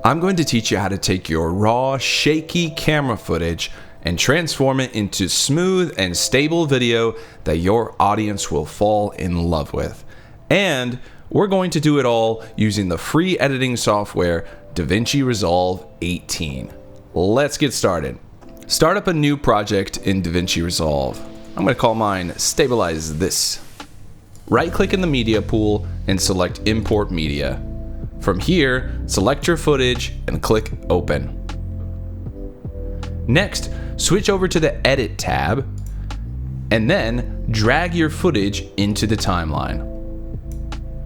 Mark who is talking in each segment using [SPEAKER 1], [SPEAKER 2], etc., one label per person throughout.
[SPEAKER 1] I'm going to teach you how to take your raw, shaky camera footage and transform it into smooth and stable video that your audience will fall in love with. And we're going to do it all using the free editing software Davinci Resolve 18. Let's get started. Start up a new project in Davinci Resolve. I'm going to call mine Stabilize This. Right-click in the media pool and select Import Media. From here, select your footage and click Open. Next, switch over to the Edit tab and then drag your footage into the timeline.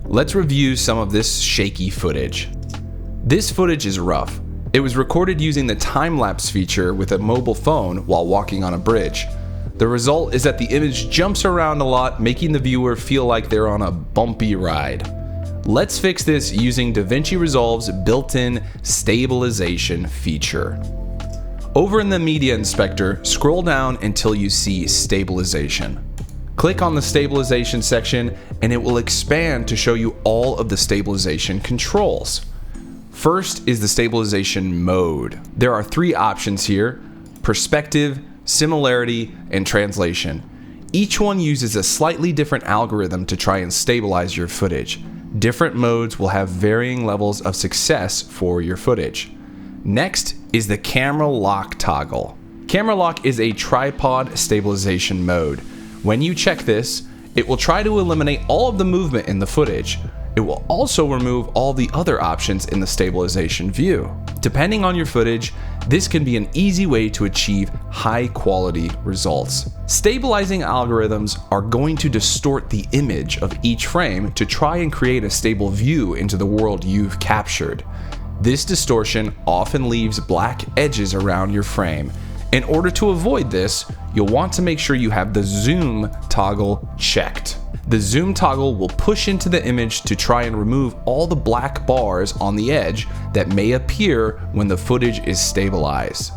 [SPEAKER 1] Let's review some of this shaky footage. This footage is rough. It was recorded using the time-lapse feature with a mobile phone while walking on a bridge. The result is that the image jumps around a lot, making the viewer feel like they're on a bumpy ride. Let's fix this using Davinci Resolve's built-in stabilization feature. Over in the Media Inspector, scroll down until you see Stabilization. Click on the Stabilization section and it will expand to show you all of the stabilization controls. First is the stabilization mode. There are three options here: perspective, similarity, and translation. Each one uses a slightly different algorithm to try and stabilize your footage. Different modes will have varying levels of success for your footage. Next is the camera lock toggle. Camera lock is a tripod stabilization mode. When you check this, it will try to eliminate all of the movement in the footage. It will also remove all the other options in the stabilization view. Depending on your footage, this can be an easy way to achieve high quality results. Stabilizing algorithms are going to distort the image of each frame to try and create a stable view into the world you've captured. This distortion often leaves black edges around your frame. In order to avoid this, you'll want to make sure you have the zoom toggle checked. The zoom toggle will push into the image to try and remove all the black bars on the edge that may appear when the footage is stabilized.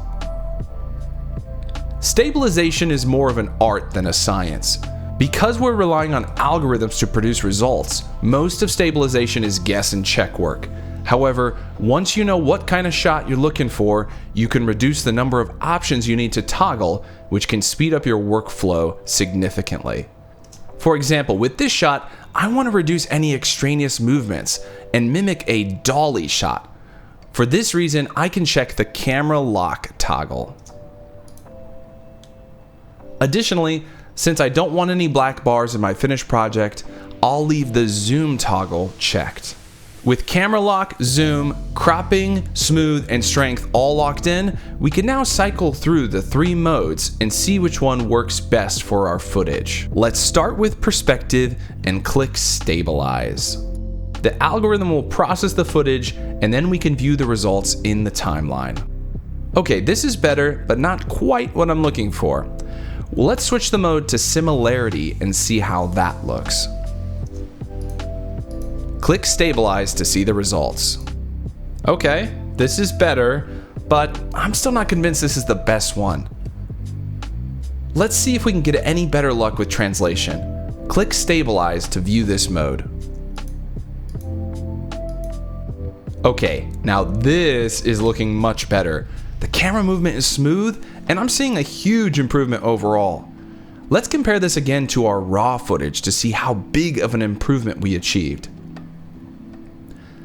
[SPEAKER 1] Stabilization is more of an art than a science. Because we're relying on algorithms to produce results, most of stabilization is guess and check work. However, once you know what kind of shot you're looking for, you can reduce the number of options you need to toggle, which can speed up your workflow significantly. For example, with this shot, I want to reduce any extraneous movements and mimic a dolly shot. For this reason, I can check the camera lock toggle. Additionally, since I don't want any black bars in my finished project, I'll leave the zoom toggle checked. With camera lock, zoom, cropping, smooth, and strength all locked in, we can now cycle through the three modes and see which one works best for our footage. Let's start with perspective and click stabilize. The algorithm will process the footage and then we can view the results in the timeline. Okay, this is better, but not quite what I'm looking for. Well, let's switch the mode to similarity and see how that looks. Click Stabilize to see the results. Okay, this is better, but I'm still not convinced this is the best one. Let's see if we can get any better luck with translation. Click Stabilize to view this mode. Okay, now this is looking much better. The camera movement is smooth, and I'm seeing a huge improvement overall. Let's compare this again to our raw footage to see how big of an improvement we achieved.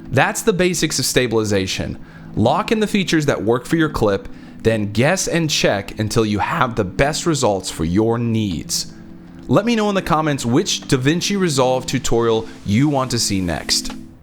[SPEAKER 1] That's the basics of stabilization. Lock in the features that work for your clip, then guess and check until you have the best results for your needs. Let me know in the comments which Davinci Resolve tutorial you want to see next.